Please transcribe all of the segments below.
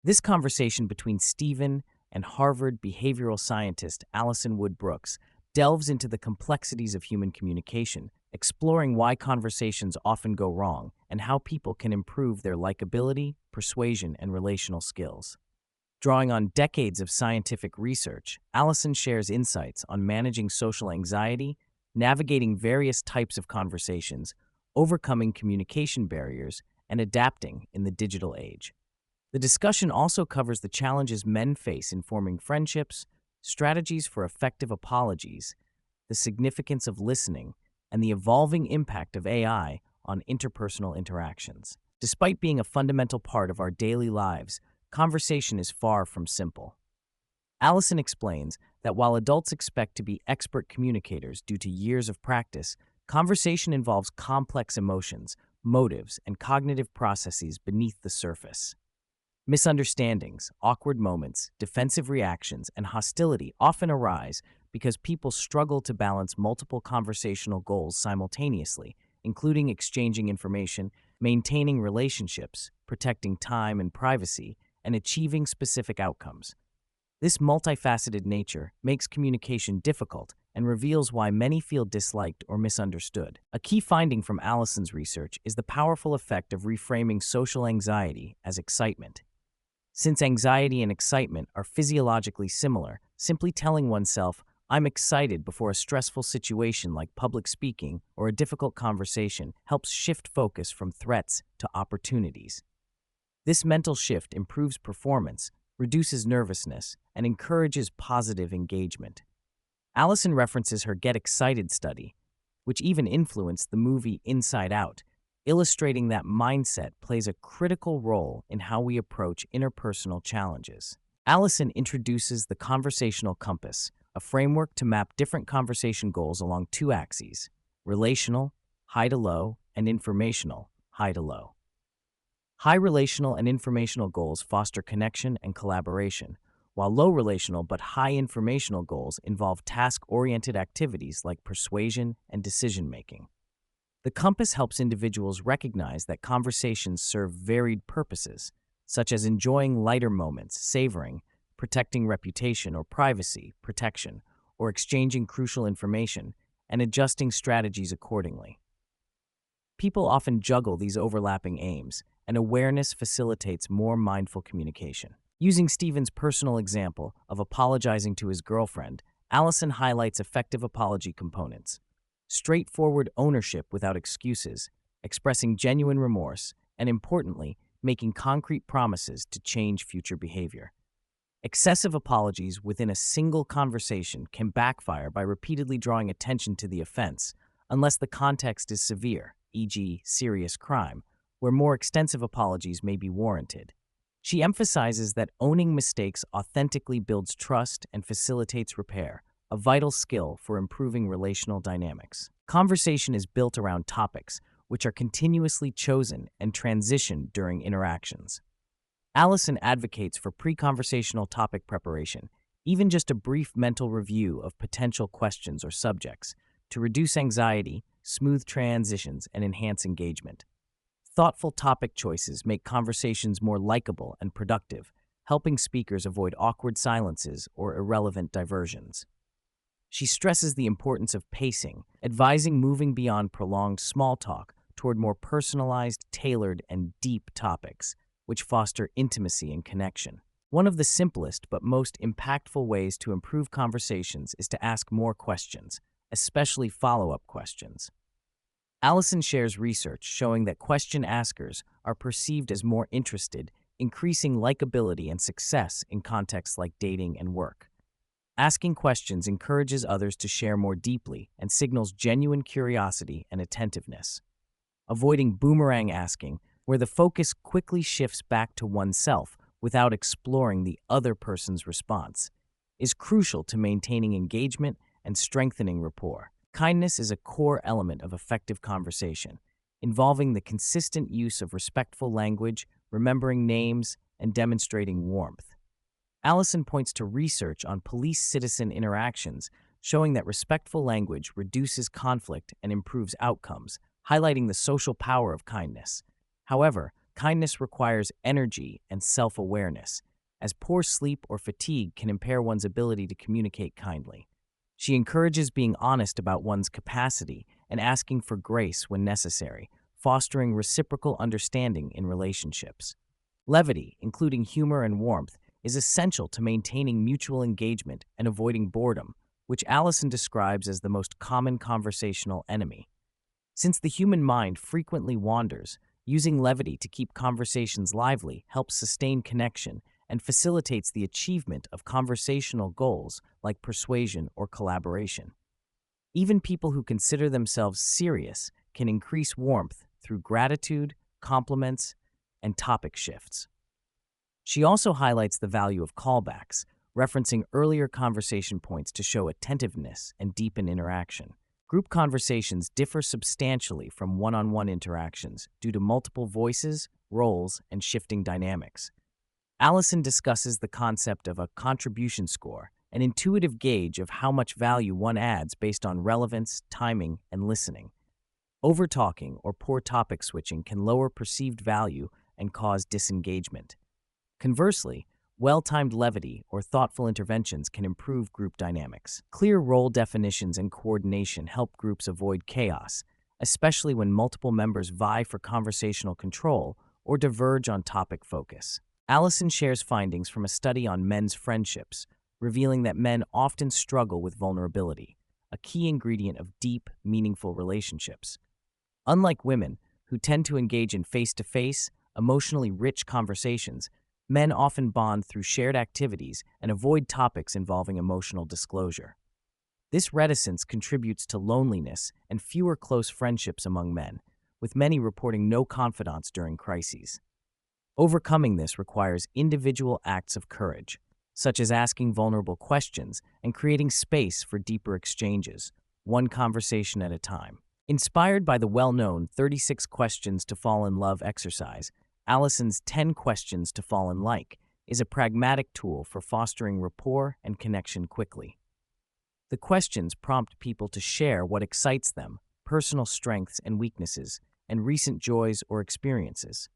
This conversation between Stephen and Harvard behavioral scientist Allison Wood Brooks delves into the complexities of human communication, exploring why conversations often go wrong and how people can improve their likability, persuasion, and relational skills. Drawing on decades of scientific research, Allison shares insights on managing social anxiety, navigating various types of conversations, overcoming communication barriers, and adapting in the digital age. The discussion also covers the challenges men face in forming friendships, strategies for effective apologies, the significance of listening, and the evolving impact of AI on interpersonal interactions. Despite being a fundamental part of our daily lives, conversation is far from simple. Allison explains that while adults expect to be expert communicators due to years of practice, conversation involves complex emotions, motives, and cognitive processes beneath the surface. Misunderstandings, awkward moments, defensive reactions, and hostility often arise because people struggle to balance multiple conversational goals simultaneously, including exchanging information, maintaining relationships, protecting time and privacy, and achieving specific outcomes. This multifaceted nature makes communication difficult and reveals why many feel disliked or misunderstood. A key finding from Allison's research is the powerful effect of reframing social anxiety as excitement. Since anxiety and excitement are physiologically similar, simply telling oneself, "I'm excited" before a stressful situation like public speaking or a difficult conversation helps shift focus from threats to opportunities. This mental shift improves performance, reduces nervousness, and encourages positive engagement. Allison references her Get Excited study, which even influenced the movie Inside Out, illustrating that mindset plays a critical role in how we approach interpersonal challenges. Allison introduces the conversational compass, a framework to map different conversation goals along two axes: relational, high to low, and informational, high to low. High relational and informational goals foster connection and collaboration, while low relational but high informational goals involve task-oriented activities like persuasion and decision-making. The compass helps individuals recognize that conversations serve varied purposes, such as enjoying lighter moments, savoring, protecting reputation or privacy, protection, or exchanging crucial information, and adjusting strategies accordingly. People often juggle these overlapping aims, and awareness facilitates more mindful communication. Using Stephen's personal example of apologizing to his girlfriend, Allison highlights effective apology components: straightforward ownership without excuses, expressing genuine remorse, and importantly, making concrete promises to change future behavior. Excessive apologies within a single conversation can backfire by repeatedly drawing attention to the offense, unless the context is severe, e.g., serious crime, where more extensive apologies may be warranted. She emphasizes that owning mistakes authentically builds trust and facilitates repair, a vital skill for improving relational dynamics. Conversation is built around topics, which are continuously chosen and transitioned during interactions. Allison advocates for pre-conversational topic preparation, even just a brief mental review of potential questions or subjects, to reduce anxiety, smooth transitions, and enhance engagement. Thoughtful topic choices make conversations more likable and productive, helping speakers avoid awkward silences or irrelevant diversions. She stresses the importance of pacing, advising moving beyond prolonged small talk toward more personalized, tailored, and deep topics, which foster intimacy and connection. One of the simplest but most impactful ways to improve conversations is to ask more questions, especially follow-up questions. Allison shares research showing that question askers are perceived as more interested, increasing likability and success in contexts like dating and work. Asking questions encourages others to share more deeply and signals genuine curiosity and attentiveness. Avoiding boomerang asking, where the focus quickly shifts back to oneself without exploring the other person's response, is crucial to maintaining engagement and strengthening rapport. Kindness is a core element of effective conversation, involving the consistent use of respectful language, remembering names, and demonstrating warmth. Allison points to research on police-citizen interactions showing that respectful language reduces conflict and improves outcomes, highlighting the social power of kindness. However, kindness requires energy and self-awareness, as poor sleep or fatigue can impair one's ability to communicate kindly. She encourages being honest about one's capacity and asking for grace when necessary, fostering reciprocal understanding in relationships. Levity, including humor and warmth, is essential to maintaining mutual engagement and avoiding boredom, which Allison describes as the most common conversational enemy. Since the human mind frequently wanders, using levity to keep conversations lively helps sustain connection and facilitates the achievement of conversational goals like persuasion or collaboration. Even people who consider themselves serious can increase warmth through gratitude, compliments, and topic shifts. She also highlights the value of callbacks, referencing earlier conversation points to show attentiveness and deepen interaction. Group conversations differ substantially from one-on-one interactions due to multiple voices, roles, and shifting dynamics. Allison discusses the concept of a contribution score, an intuitive gauge of how much value one adds based on relevance, timing, and listening. Overtalking or poor topic switching can lower perceived value and cause disengagement. Conversely, well-timed levity or thoughtful interventions can improve group dynamics. Clear role definitions and coordination help groups avoid chaos, especially when multiple members vie for conversational control or diverge on topic focus. Allison shares findings from a study on men's friendships, revealing that men often struggle with vulnerability, a key ingredient of deep, meaningful relationships. Unlike women, who tend to engage in face-to-face, emotionally rich conversations, men often bond through shared activities and avoid topics involving emotional disclosure. This reticence contributes to loneliness and fewer close friendships among men, with many reporting no confidants during crises. Overcoming this requires individual acts of courage, such as asking vulnerable questions and creating space for deeper exchanges, one conversation at a time. Inspired by the well-known 36 Questions to Fall in Love exercise, Allison's 10 Questions to Fall in Like is a pragmatic tool for fostering rapport and connection quickly. The questions prompt people to share what excites them, personal strengths and weaknesses, and recent joys or experiences.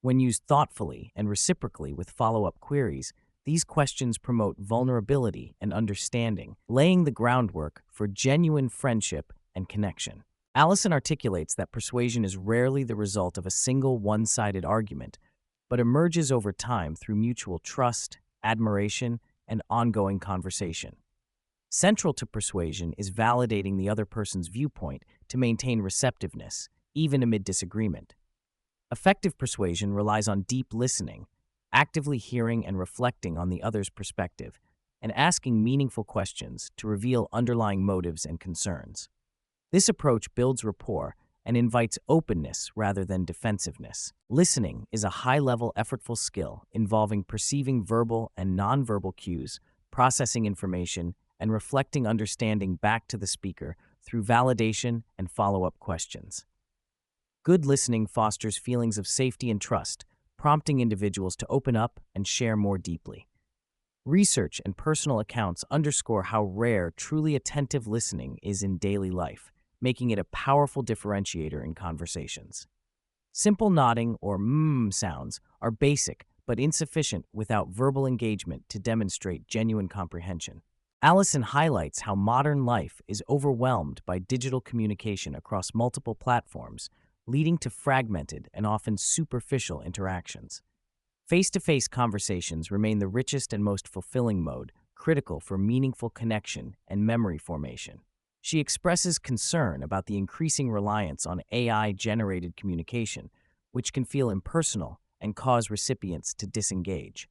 When used thoughtfully and reciprocally with follow-up queries, these questions promote vulnerability and understanding, laying the groundwork for genuine friendship and connection. Allison articulates that persuasion is rarely the result of a single one-sided argument, but emerges over time through mutual trust, admiration, and ongoing conversation. Central to persuasion is validating the other person's viewpoint to maintain receptiveness, even amid disagreement. Effective persuasion relies on deep listening, actively hearing and reflecting on the other's perspective, and asking meaningful questions to reveal underlying motives and concerns. This approach builds rapport and invites openness rather than defensiveness. Listening is a high-level, effortful skill involving perceiving verbal and nonverbal cues, processing information, and reflecting understanding back to the speaker through validation and follow-up questions. Good listening fosters feelings of safety and trust, prompting individuals to open up and share more deeply. Research and personal accounts underscore how rare truly attentive listening is in daily life, making it a powerful differentiator in conversations. Simple nodding or sounds are basic but insufficient without verbal engagement to demonstrate genuine comprehension. Allison highlights how modern life is overwhelmed by digital communication across multiple platforms, leading to fragmented and often superficial interactions. Face-to-face conversations remain the richest and most fulfilling mode, critical for meaningful connection and memory formation. She expresses concern about the increasing reliance on AI-generated communication, which can feel impersonal and cause recipients to disengage.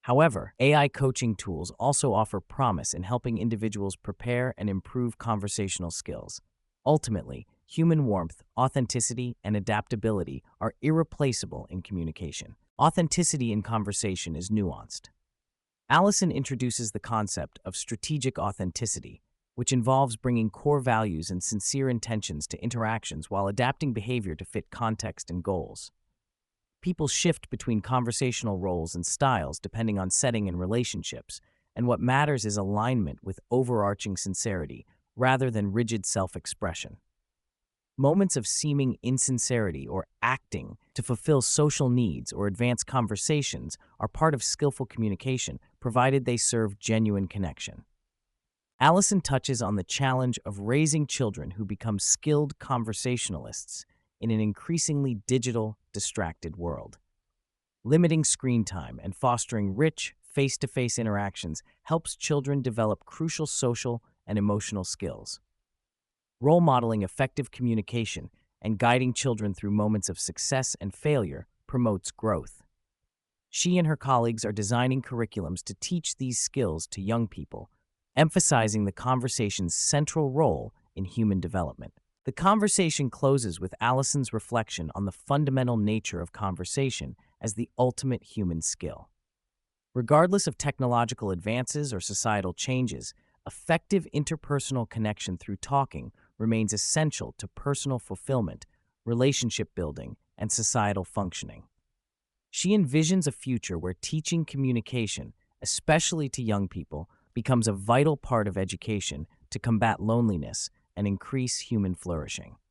However, AI coaching tools also offer promise in helping individuals prepare and improve conversational skills. Ultimately, human warmth, authenticity, and adaptability are irreplaceable in communication. Authenticity in conversation is nuanced. Allison introduces the concept of strategic authenticity, which involves bringing core values and sincere intentions to interactions while adapting behavior to fit context and goals. People shift between conversational roles and styles depending on setting and relationships, and what matters is alignment with overarching sincerity rather than rigid self-expression. Moments of seeming insincerity or acting to fulfill social needs or advance conversations are part of skillful communication, provided they serve genuine connection. Allison touches on the challenge of raising children who become skilled conversationalists in an increasingly digital, distracted world. Limiting screen time and fostering rich, face-to-face interactions helps children develop crucial social and emotional skills. Role modeling effective communication and guiding children through moments of success and failure promotes growth. She and her colleagues are designing curriculums to teach these skills to young people, emphasizing the conversation's central role in human development. The conversation closes with Allison's reflection on the fundamental nature of conversation as the ultimate human skill. Regardless of technological advances or societal changes, effective interpersonal connection through talking remains essential to personal fulfillment, relationship building, and societal functioning. She envisions a future where teaching communication, especially to young people, becomes a vital part of education to combat loneliness and increase human flourishing.